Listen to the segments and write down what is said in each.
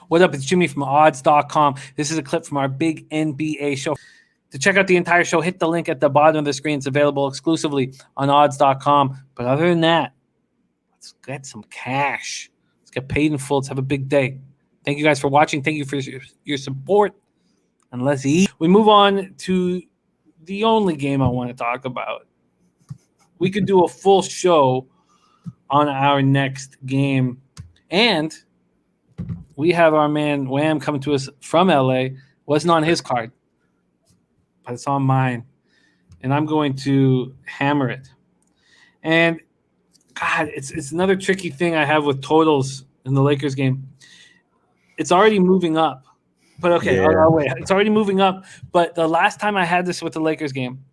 What up? It's Jimmy from odds.com. This is a clip from our big NBA show. To check out the entire show, hit the link at the bottom of the screen. It's available exclusively on odds.com. But other than that, let's get some cash. Let's get paid in full. Let's have a big day. Thank you guys for watching. Thank you for your support. And let's eat. We move on to the only game I want to talk about. We could do a full show on our next game. And we have our man Wham coming to us from LA. Wasn't on his card, but it's on mine. And I'm going to hammer it. And God, it's another tricky thing I have with totals in the Lakers game. It's already moving up. But okay, I'll wait. It's already moving up. But the last time I had this with the Lakers game,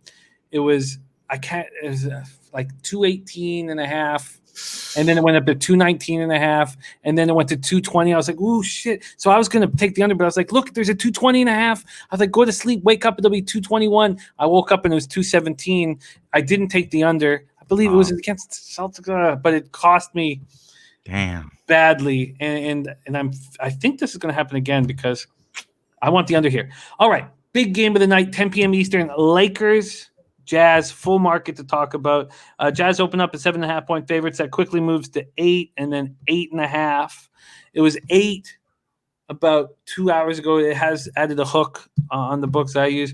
it was like 218 and a half. And then it went up to 219 and a half. And then it went to 220. I was like, ooh, shit. So I was going to take the under, but I was like, look, there's a 220 and a half. I was like, go to sleep, wake up, it'll be 221. I woke up and it was 217. I didn't take the under. I believe it was against Celtics, but it cost me badly. And I think this is going to happen again because I want the under here. All right, big game of the night, 10 p.m. Eastern, Lakers. Jazz, full market to talk about. Jazz opened up at 7.5-point favorites. That quickly moves to 8 and then 8.5. It was 8 about 2 hours ago. It has added a hook on the books I use.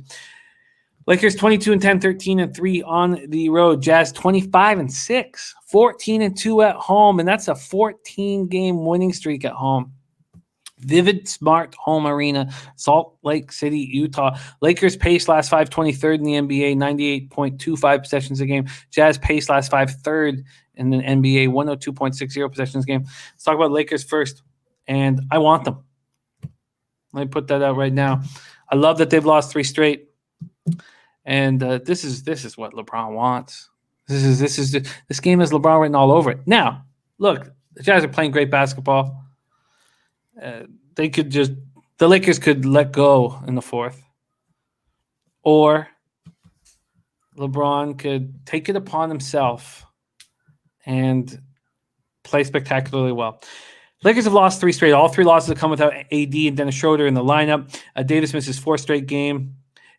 Lakers 22-10, 13-3 on the road. Jazz 25-6, 14-2 at home, and that's a 14-game winning streak at home. Vivid Smart Home Arena, Salt Lake City, Utah. Lakers pace last 5, 23rd in the NBA, 98.25 possessions a game. Jazz pace last 5, 3rd in the NBA, 102.60 possessions a game. Let's talk about Lakers first, and I want them. Let me put that out right now. I love that they've lost 3 straight, and this is what LeBron wants. This game has LeBron written all over it. Now, look, the Jazz are playing great basketball. The Lakers could let go in the fourth, or LeBron could take it upon himself and play spectacularly well. Lakers have lost 3 straight. All 3 losses have come without AD and Dennis Schroeder in the lineup. Davis misses 4 straight game.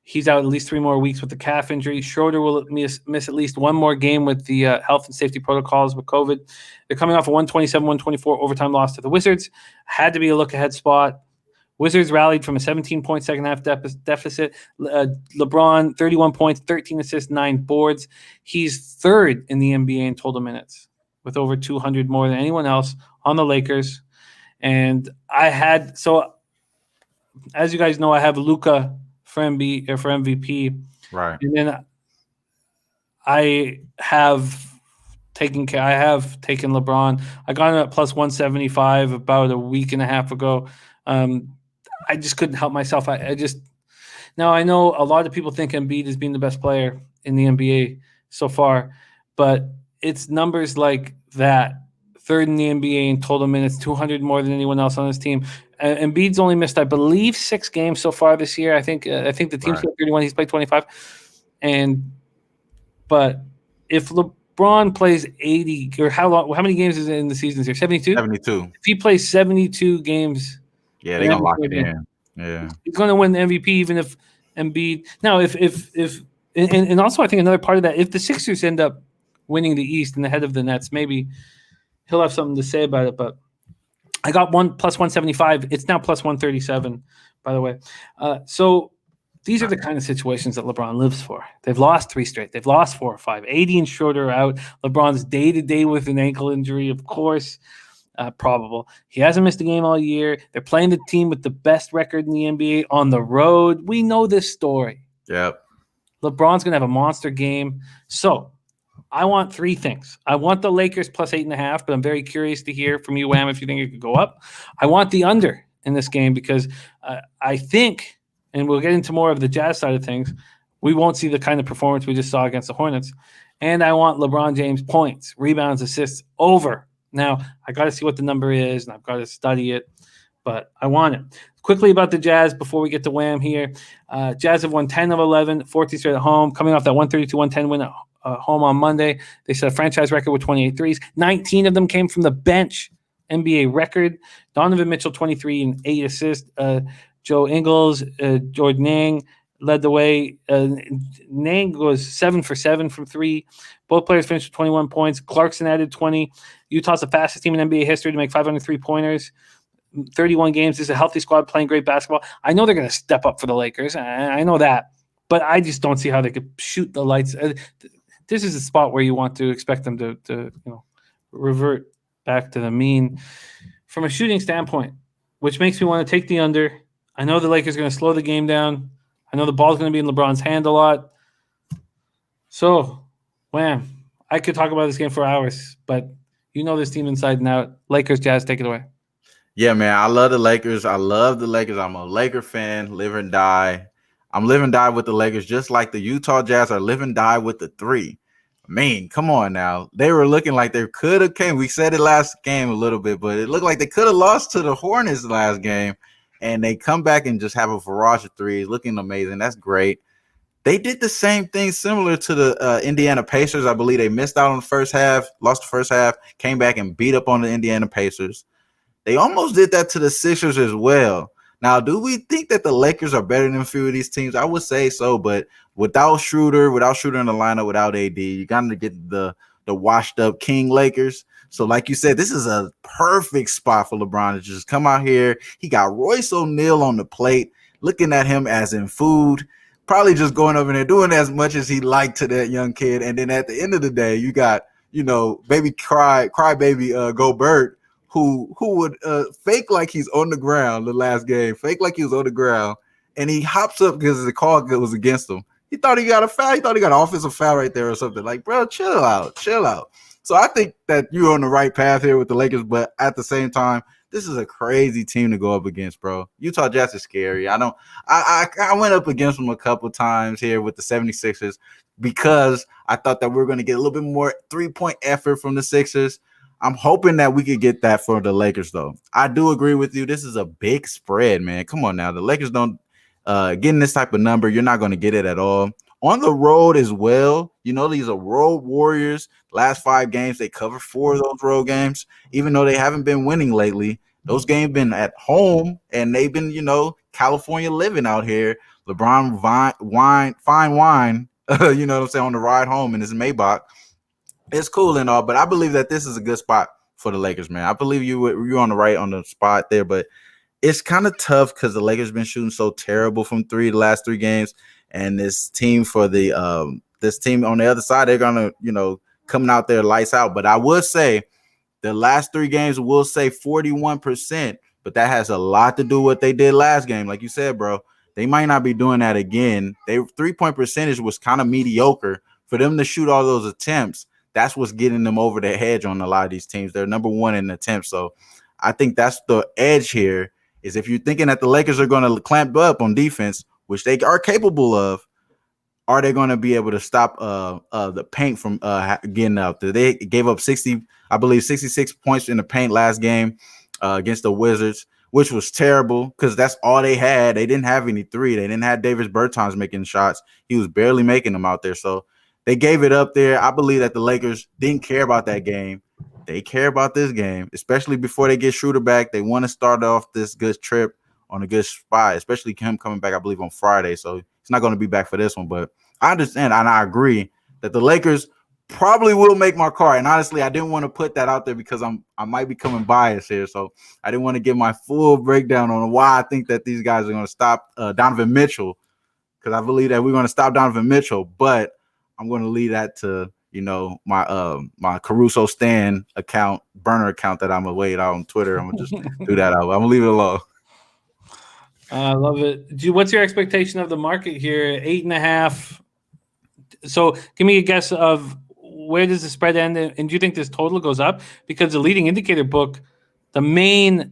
He's out at least 3 more weeks with the calf injury. Schroeder will miss at least 1 more game with the health and safety protocols with COVID. They're coming off a 127-124 overtime loss to the Wizards. Had to be a look-ahead spot. Wizards rallied from a 17-point second-half deficit. LeBron, 31 points, 13 assists, 9 boards. He's 3rd in the NBA in total minutes with over 200 more than anyone else on the Lakers. And as you guys know, I have Luka for MVP. Right. And then I have taken LeBron. I got him at plus 175 about a week and a half ago. I just couldn't help myself. Now I know a lot of people think Embiid is being the best player in the NBA so far, but it's numbers like that. 3rd in the NBA in total minutes, 200 more than anyone else on his team. Embiid's only missed, I believe, 6 games so far this year. I think the team's played 31. He's played 25. But if LeBron plays 80, or how many games is it in the season this year? 72? 72. If he plays 72 games, they're going to lock it in. Yeah. He's going to win the MVP even if Embiid. Now, and also I think another part of that, if the Sixers end up winning the East and ahead of the Nets, maybe he'll have something to say about it. But I got plus 175. It's now plus 137, by the way. So these are the kind of situations that LeBron lives for. They've lost 3 straight. They've lost 4 or 5. AD and Schroeder are out. LeBron's day-to-day with an ankle injury, of course, probable. He hasn't missed a game all year. They're playing the team with the best record in the NBA on the road. We know this story. Yep. LeBron's going to have a monster game. So I want 3 things. I want the Lakers plus 8.5, but I'm very curious to hear from you, Wham, if you think it could go up. I want the under in this game because I think, and we'll get into more of the Jazz side of things, we won't see the kind of performance we just saw against the Hornets. And I want LeBron James points, rebounds, assists over. Now, I got to see what the number is, and I've got to study it. but I want it. Quickly about the Jazz before we get to Wham here. Jazz have won 10 of 11, 14 straight at home, coming off that 132-110 win at home on Monday. They set a franchise record with 28 threes. 19 of them came from the bench, NBA record. Donovan Mitchell, 23 and 8 assists. Joe Ingles, Jordan Niang led the way. Niang was 7 for 7 from 3. Both players finished with 21 points. Clarkson added 20. Utah's the fastest team in NBA history to make 503 pointers. 31 games. This is a healthy squad playing great basketball. I know they're going to step up for the Lakers. I know that. But I just don't see how they could shoot the lights. This is a spot where you want to expect them to revert back to the mean. From a shooting standpoint, which makes me want to take the under. I know the Lakers are going to slow the game down. I know the ball's going to be in LeBron's hand a lot. So, Wham. I could talk about this game for hours, but you know this team inside and out. Lakers, Jazz, take it away. Yeah, man, I love the Lakers. I'm a Laker fan, live and die. I'm live and die with the Lakers, just like the Utah Jazz are live and die with the 3. Man, come on now. They were looking like they could have came. We said it last game a little bit, but it looked like they could have lost to the Hornets last game, and they come back and just have a barrage of threes, looking amazing. That's great. They did the same thing similar to the Indiana Pacers. I believe they missed out on the first half, lost the first half, came back and beat up on the Indiana Pacers. They almost did that to the Sixers as well. Now, do we think that the Lakers are better than a few of these teams? I would say so, but without Schroeder in the lineup, without AD, you got to get the washed-up King Lakers. So, like you said, this is a perfect spot for LeBron to just come out here. He got Royce O'Neal on the plate, looking at him as in food, probably just going over there doing as much as he liked to that young kid. And then at the end of the day, you got, baby crybaby Gobert, who would fake like he's on the ground the last game, fake like he was on the ground, and he hops up because the call was against him. He thought he got a foul. He thought he got an offensive foul right there or something. Like, bro, chill out. So I think that you're on the right path here with the Lakers, but at the same time, this is a crazy team to go up against, bro. Utah Jazz is scary. I went up against them a couple times here with the 76ers because I thought that we were going to get a little bit more 3-point effort from the Sixers. I'm hoping that we could get that for the Lakers, though. I do agree with you. This is a big spread, man. Come on now. The Lakers don't getting this type of number. You're not going to get it at all. On the road as well, these are road warriors. Last 5 games, they covered 4 of those road games. Even though they haven't been winning lately, those games been at home, and they've been, California living out here. LeBron fine wine, you know what I'm saying, on the ride home in his Maybach. It's cool and all, but I believe that this is a good spot for the Lakers, man. I believe you're on the spot there, but it's kind of tough because the Lakers been shooting so terrible from 3 the last 3 games, and this team on the other side, they're gonna coming out there lights out. But I would say the last 3 games will say 41%, but that has a lot to do with what they did last game. Like you said, bro, they might not be doing that again. Their 3-point percentage was kind of mediocre for them to shoot all those attempts. That's what's getting them over the hedge on a lot of these teams. They're number 1 in attempts. So I think that's the edge here is if you're thinking that the Lakers are going to clamp up on defense, which they are capable of, are they going to be able to stop the paint from getting out there? They gave up 66 points in the paint last game against the Wizards, which was terrible because that's all they had. They didn't have any 3. They didn't have Davis Bertans making shots. He was barely making them out there. So they gave it up there. I believe that the Lakers didn't care about that game. They care about this game, especially before they get Schroeder back. They want to start off this good trip on a good spot, especially him coming back, I believe, on Friday. So he's not going to be back for this one. But I understand and I agree that the Lakers probably will make my card. And honestly, I didn't want to put that out there because I might be coming biased here. So I didn't want to give my full breakdown on why I think that these guys are going to stop Donovan Mitchell, because I believe that we're going to stop Donovan Mitchell. But I'm going to leave that to, my Caruso Stan account, burner account that I'm going to wait out on Twitter. I'm going to just do that out. I'm going to leave it alone. I love it. What's your expectation of the market here? 8.5. So give me a guess of where does the spread end? And do you think this total goes up? Because the leading indicator book, our main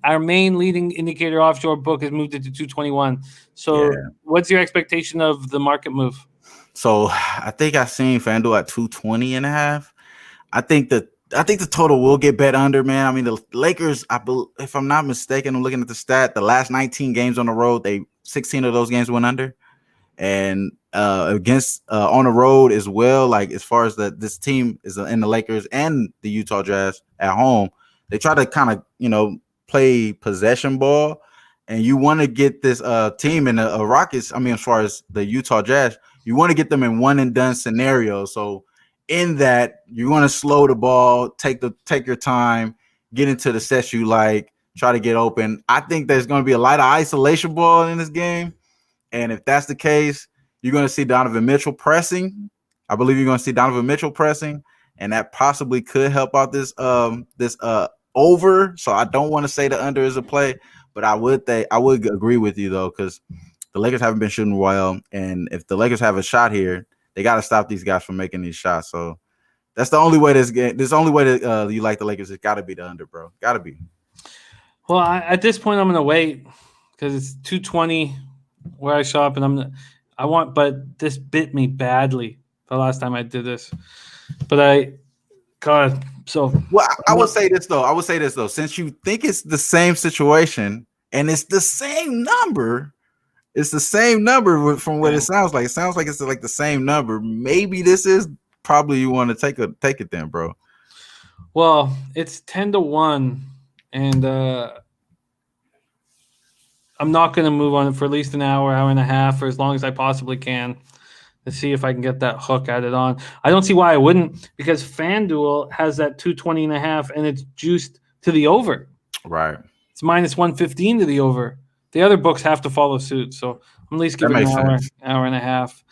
leading indicator offshore book has moved it to 221. So What's your expectation of the market move? So I think I seen FanDuel at 220.5. I think that think the total will get bet under, man. I mean, the Lakers, if I'm not mistaken, I'm looking at the stat, the last 19 games on the road, 16 of those games went under. And against on the road as well, like as far as this team is in the Lakers and the Utah Jazz at home, they try to kind of, play possession ball. And you want to get this team in the Rockets, I mean, as far as the Utah Jazz, you want to get them in one and done scenario. So in that, you want to slow the ball, take your time, get into the sets you like, try to get open. I think there's going to be a lot of isolation ball in this game. And if that's the case, you're going to see Donovan Mitchell pressing. I believe you're going to see Donovan Mitchell pressing, and that possibly could help out this over. So I don't want to say the under is a play, but I would agree with you though, because the Lakers haven't been shooting well, and if the Lakers have a shot here, they got to stop these guys from making these shots. So that's the only way that you like the Lakers. It's got to be the under, bro. Got to be. Well, at this point, I'm going to wait because it's 220 where I shop, and but this bit me badly the last time I did this. But I would say this though. Since you think it's the same situation and it's the same number, from what it sounds like. It sounds like it's like the same number. Maybe this is probably you want to take it then, bro. Well, it's 10-1, and I'm not going to move on it for at least an hour and a half, or as long as I possibly can, to see if I can get that hook added on. I don't see why I wouldn't, because FanDuel has that 220.5, and it's juiced to the over. Right. It's minus 115 to the over. The other books have to follow suit, so I'm at least giving an hour and a half.